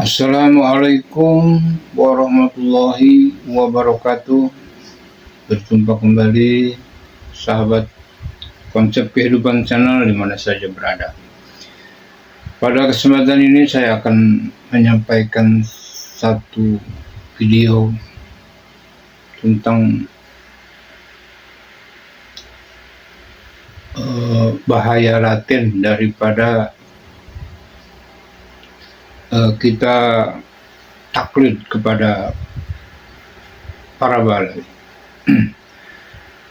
Assalamualaikum warahmatullahi wabarakatuh. Berjumpa kembali sahabat konsep kehidupan channel di mana saja berada. Pada kesempatan ini saya akan menyampaikan satu video tentang bahaya laten daripada kita taklid kepada para Balawi.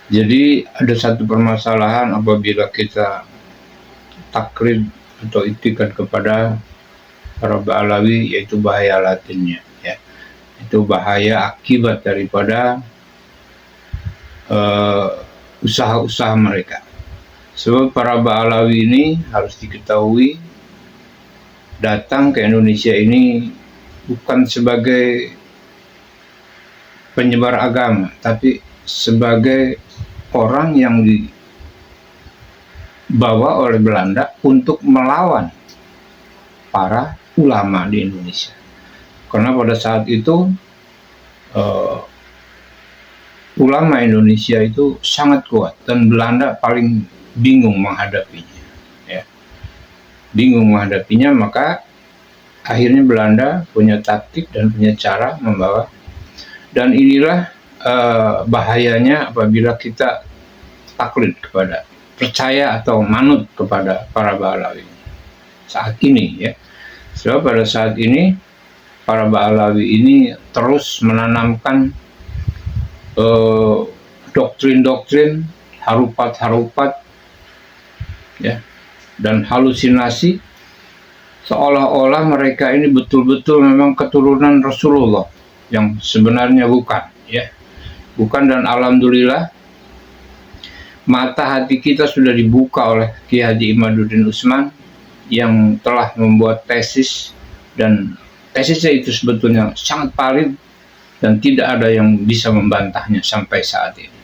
Jadi ada satu permasalahan apabila kita taklid atau iktikad kepada para Balawi, yaitu bahaya latennya, ya. Itu bahaya akibat daripada usaha-usaha mereka. Sebab para Balawi ini harus diketahui datang ke Indonesia ini bukan sebagai penyebar agama, tapi sebagai orang yang dibawa oleh Belanda untuk melawan para ulama di Indonesia. Karena pada saat itu ulama Indonesia itu sangat kuat dan Belanda paling bingung menghadapinya. Maka akhirnya Belanda punya taktik dan punya cara membawa, dan inilah bahayanya apabila kita taklid kepada, percaya atau manut kepada para Balawi saat ini, ya. Sebab pada saat ini para Balawi ini terus menanamkan doktrin-doktrin, harupat-harupat, ya, dan halusinasi seolah-olah mereka ini betul-betul memang keturunan Rasulullah, yang sebenarnya bukan, ya. Bukan, dan alhamdulillah mata hati kita sudah dibuka oleh Kiai Haji Imaduddin Usman yang telah membuat tesis, dan tesisnya itu sebetulnya sangat valid dan tidak ada yang bisa membantahnya sampai saat ini.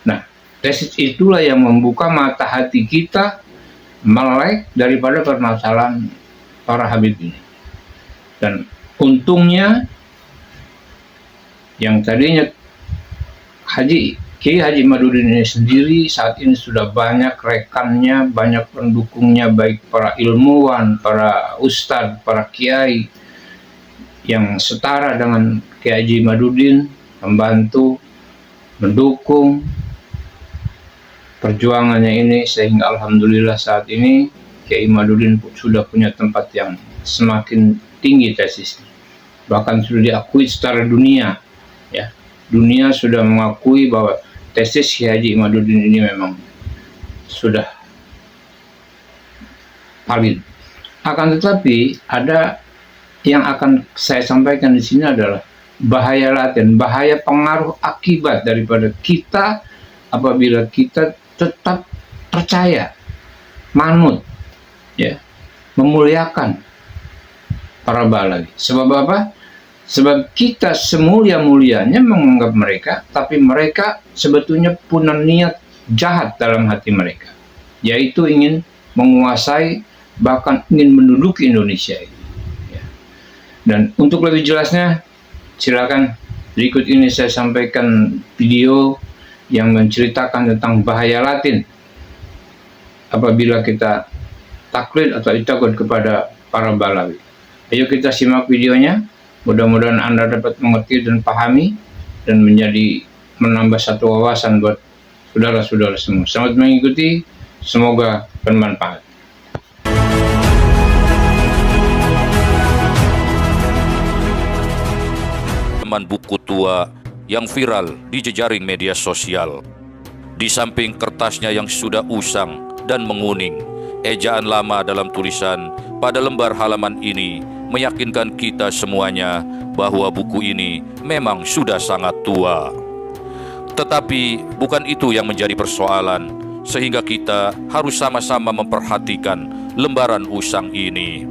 Nah, tesis itulah yang membuka mata hati kita melek daripada permasalahan para Habib ini. Dan untungnya yang tadinya Kiai Haji Imaduddin ini sendiri saat ini sudah banyak rekannya, banyak pendukungnya, baik para ilmuwan, para ustadz, para kiai yang setara dengan Kiai Haji Imaduddin, membantu, mendukung perjuangannya ini, sehingga alhamdulillah saat ini Kiai Imaduddin sudah punya tempat yang semakin tinggi tesisnya, bahkan sudah diakui secara dunia, ya. Dunia sudah mengakui bahwa tesis Kiai Haji Imaduddin ini memang sudah valid. Akan tetapi ada yang akan saya sampaikan di sini adalah bahaya laten, bahaya pengaruh akibat daripada kita apabila kita tetap percaya, manut, ya, memuliakan para Balawi. Sebab apa? Sebab kita semulia-mulianya menganggap mereka, tapi mereka sebetulnya punya niat jahat dalam hati mereka, yaitu ingin menguasai, bahkan ingin menduduki Indonesia ini, ya. Dan untuk lebih jelasnya, silakan berikut ini saya sampaikan video yang menceritakan tentang bahaya laten apabila kita taklid atau iktikad kepada para Balawi. Ayo kita simak videonya. Mudah-mudahan Anda dapat mengerti dan pahami dan menambah satu wawasan buat saudara-saudara semua. Selamat mengikuti, semoga bermanfaat. Teman buku tua yang viral di jejaring media sosial. Di samping kertasnya yang sudah usang dan menguning, ejaan lama dalam tulisan pada lembar halaman ini meyakinkan kita semuanya bahwa buku ini memang sudah sangat tua. Tetapi bukan itu yang menjadi persoalan, sehingga kita harus sama-sama memperhatikan lembaran usang ini.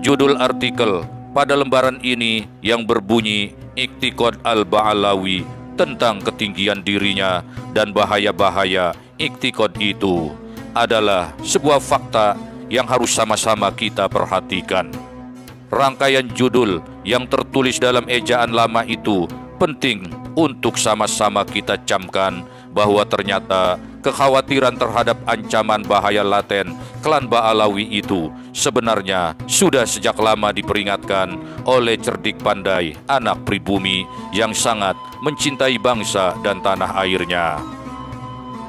Judul artikel pada lembaran ini yang berbunyi Iktikad Al-Ba'alawi tentang ketinggian dirinya dan bahaya-bahaya iktikad itu adalah sebuah fakta yang harus sama-sama kita perhatikan. rangkaian judul yang tertulis dalam ejaan lama itu penting untuk sama-sama kita camkan bahwa ternyata kekhawatiran terhadap ancaman bahaya laten klan Ba'alawi itu sebenarnya sudah sejak lama diperingatkan oleh cerdik pandai anak pribumi yang sangat mencintai bangsa dan tanah airnya.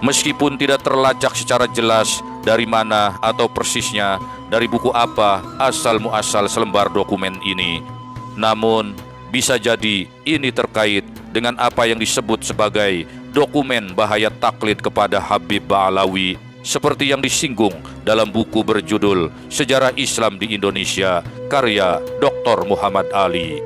Meskipun tidak terlacak secara jelas dari mana atau persisnya dari buku apa asal-muasal selembar dokumen ini, namun bisa jadi ini terkait dengan apa yang disebut sebagai dokumen bahaya taklid kepada Habib Ba'alawi seperti yang disinggung dalam buku berjudul Sejarah Islam di Indonesia karya Dr. Muhammad Ali.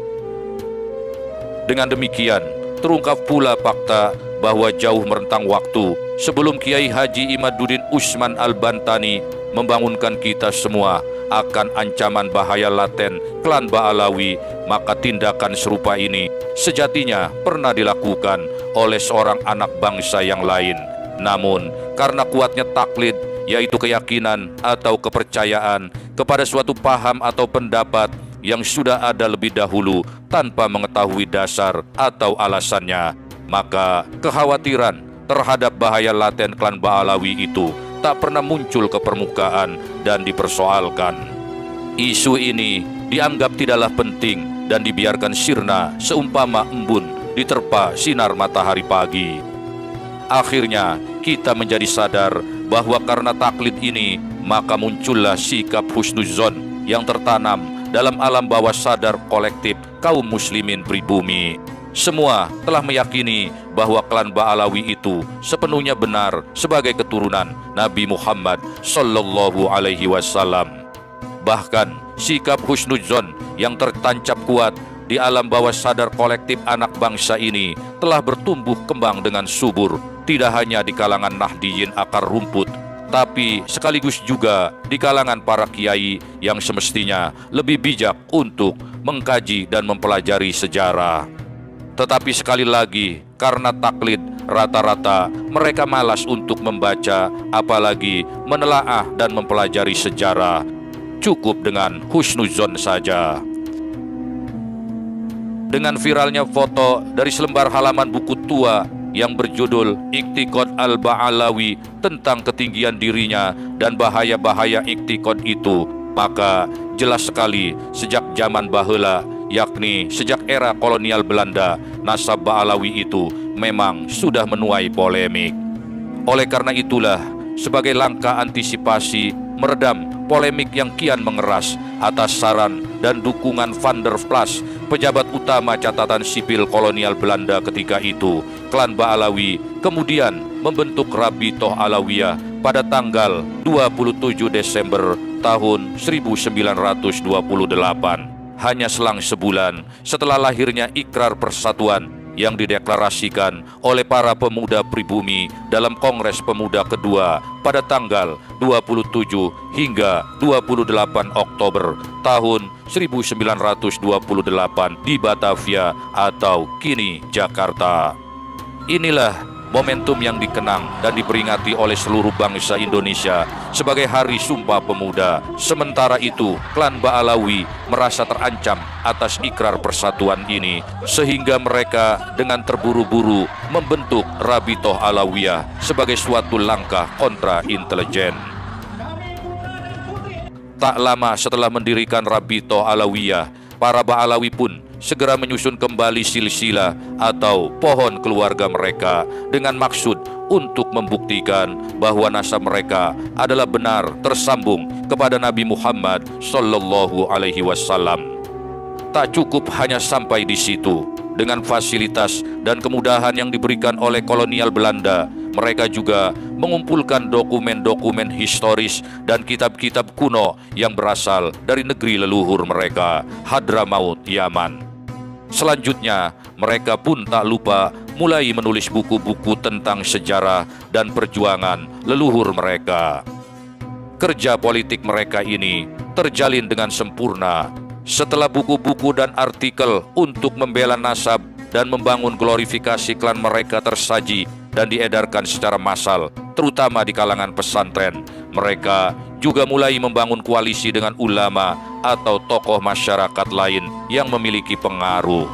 Dengan demikian, terungkap pula fakta bahwa jauh merentang waktu sebelum Kiai Haji Imaduddin Usman Al-Bantani membangunkan kita semua akan ancaman bahaya laten klan Ba'alawi, maka tindakan serupa ini sejatinya pernah dilakukan oleh seorang anak bangsa yang lain. Namun karena kuatnya taklid, yaitu keyakinan atau kepercayaan kepada suatu paham atau pendapat yang sudah ada lebih dahulu tanpa mengetahui dasar atau alasannya, maka kekhawatiran terhadap bahaya laten klan Ba'alawi itu tak pernah muncul ke permukaan dan dipersoalkan. Isu ini dianggap tidaklah penting dan dibiarkan sirna seumpama embun diterpa sinar matahari pagi. Akhirnya kita menjadi sadar bahwa karena taklid ini maka muncullah sikap husnuzon yang tertanam dalam alam bawah sadar kolektif kaum muslimin pribumi. Semua telah meyakini bahwa klan Ba'alawi itu sepenuhnya benar sebagai keturunan Nabi Muhammad Sallallahu Alaihi Wasallam. Bahkan sikap husnuzon yang tertancap kuat di alam bawah sadar kolektif anak bangsa ini telah bertumbuh kembang dengan subur, tidak hanya di kalangan nahdiyin akar rumput, tapi sekaligus juga di kalangan para kiai yang semestinya lebih bijak untuk mengkaji dan mempelajari sejarah. Tetapi sekali lagi, karena taklid, rata-rata mereka malas untuk membaca, apalagi menelaah dan mempelajari sejarah. Cukup dengan husnuzon saja. Dengan viralnya foto dari selembar halaman buku tua yang berjudul Iktiqad Al-Ba'alawi tentang ketinggian dirinya dan bahaya-bahaya iktiqad itu, maka jelas sekali sejak zaman baheula, yakni sejak era kolonial Belanda, nasab Ba'alawi itu memang sudah menuai polemik. Oleh karena itulah, sebagai langkah antisipasi meredam polemik yang kian mengeras atas saran dan dukungan Van der Plas, pejabat utama catatan sipil kolonial Belanda ketika itu, klan Ba'alawi kemudian membentuk Rabitoh Alawiyah pada tanggal 27 Desember tahun 1928. Hanya selang sebulan setelah lahirnya Ikrar Persatuan yang dideklarasikan oleh para pemuda pribumi dalam Kongres Pemuda kedua pada tanggal 27 hingga 28 Oktober tahun 1928 di Batavia atau kini Jakarta. Inilah momentum yang dikenang dan diperingati oleh seluruh bangsa Indonesia sebagai Hari Sumpah Pemuda. Sementara itu, klan Ba'alawi merasa terancam atas ikrar persatuan ini, sehingga mereka dengan terburu-buru membentuk Rabitoh Alawiyah sebagai suatu langkah kontra intelijen. Tak lama setelah mendirikan Rabitoh Alawiyah, para Ba'alawi pun segera menyusun kembali silsilah atau pohon keluarga mereka dengan maksud untuk membuktikan bahwa nasab mereka adalah benar tersambung kepada Nabi Muhammad Sallallahu Alaihi Wasallam. Tak cukup hanya sampai di situ. Dengan fasilitas dan kemudahan yang diberikan oleh kolonial Belanda, mereka juga mengumpulkan dokumen-dokumen historis dan kitab-kitab kuno yang berasal dari negeri leluhur mereka, Hadramaut, Yaman. Selanjutnya, mereka pun tak lupa mulai menulis buku-buku tentang sejarah dan perjuangan leluhur mereka. Kerja politik mereka ini terjalin dengan sempurna. Setelah buku-buku dan artikel untuk membela nasab dan membangun glorifikasi klan mereka tersaji dan diedarkan secara massal, terutama di kalangan pesantren, mereka juga mulai membangun koalisi dengan ulama atau tokoh masyarakat lain yang memiliki pengaruh.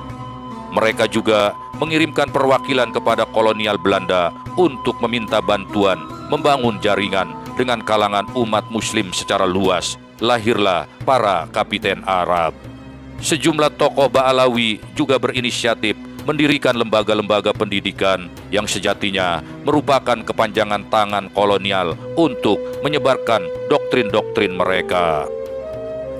Mereka juga mengirimkan perwakilan kepada kolonial Belanda untuk meminta bantuan membangun jaringan dengan kalangan umat Muslim secara luas. Lahirlah para kapiten Arab. Sejumlah tokoh Ba'alawi juga berinisiatif mendirikan lembaga-lembaga pendidikan yang sejatinya merupakan kepanjangan tangan kolonial untuk menyebarkan doktrin-doktrin mereka.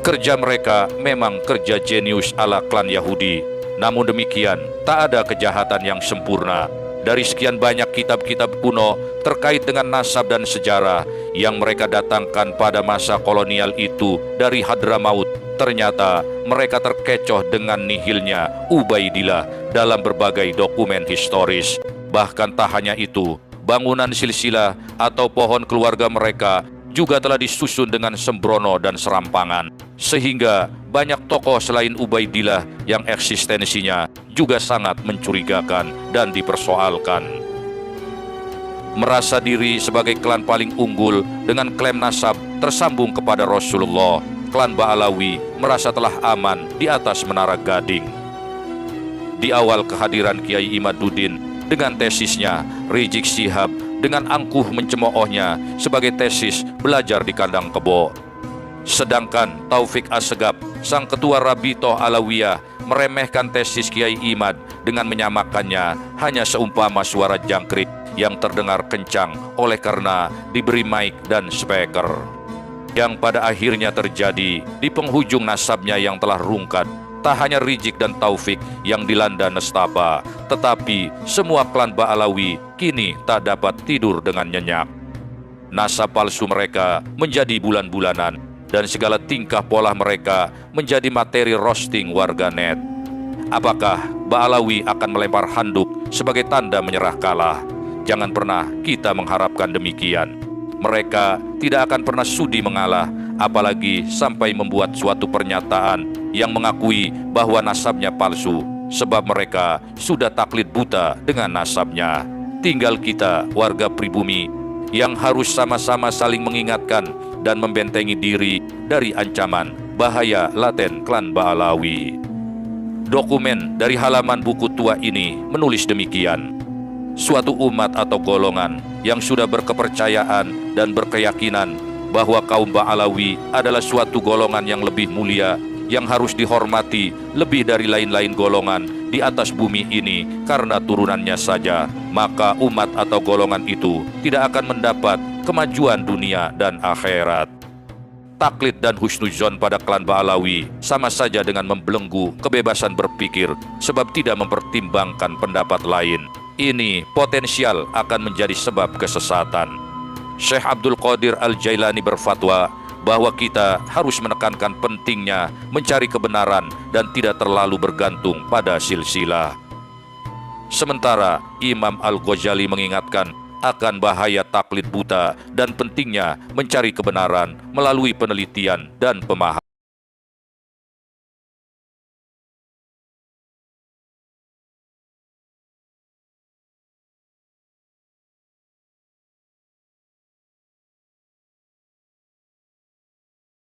Kerja mereka memang kerja jenius ala klan Yahudi. Namun demikian, tak ada kejahatan yang sempurna. Dari sekian banyak kitab-kitab kuno terkait dengan nasab dan sejarah yang mereka datangkan pada masa kolonial itu dari Hadramaut, ternyata mereka terkecoh dengan nihilnya Ubaidillah dalam berbagai dokumen historis. Bahkan tak hanya itu, bangunan silsilah atau pohon keluarga mereka juga telah disusun dengan sembrono dan serampangan, sehingga banyak tokoh selain Ubaidillah yang eksistensinya juga sangat mencurigakan dan dipersoalkan. Merasa diri sebagai klan paling unggul dengan klaim nasab tersambung kepada Rasulullah, klan Ba'alawi merasa telah aman di atas Menara Gading. Di awal kehadiran Kiai Imaduddin dengan tesisnya, Rizik Syihab dengan angkuh mencemoohnya sebagai tesis belajar di kandang kebo. Sedangkan Taufik Assegaf, sang ketua Rabitoh Alawiyah, meremehkan tesis Kiai Imad dengan menyamakannya hanya seumpama suara jangkrik yang terdengar kencang oleh karena diberi mic dan speaker. Yang pada akhirnya terjadi di penghujung nasabnya yang telah rungkat, tak hanya Rizik dan Taufik yang dilanda nestapa, tetapi semua klan Ba'alawi kini tak dapat tidur dengan nyenyak. Nasab palsu mereka menjadi bulan-bulanan, dan segala tingkah pola mereka menjadi materi roasting warganet. Apakah Ba'alawi akan melempar handuk sebagai tanda menyerah kalah? Jangan pernah kita mengharapkan demikian. Mereka tidak akan pernah sudi mengalah, apalagi sampai membuat suatu pernyataan yang mengakui bahwa nasabnya palsu, sebab mereka sudah taklid buta dengan nasabnya. Tinggal kita, warga pribumi, yang harus sama-sama saling mengingatkan dan membentengi diri dari ancaman bahaya laten klan Ba'alawi. Dokumen dari halaman buku tua ini menulis demikian: suatu umat atau golongan yang sudah berkepercayaan dan berkeyakinan bahwa kaum Ba'alawi adalah suatu golongan yang lebih mulia, yang harus dihormati lebih dari lain-lain golongan di atas bumi ini karena turunannya saja, maka umat atau golongan itu tidak akan mendapat kemajuan dunia dan akhirat. Taklid dan husnuzon pada klan Ba'alawi sama saja dengan membelenggu kebebasan berpikir sebab tidak mempertimbangkan pendapat lain. Ini potensial akan menjadi sebab kesesatan. Syekh Abdul Qadir Al-Jailani berfatwa bahwa kita harus menekankan pentingnya mencari kebenaran dan tidak terlalu bergantung pada silsilah. Sementara Imam Al-Ghazali mengingatkan akan bahaya taklid buta dan pentingnya mencari kebenaran melalui penelitian dan pemahaman.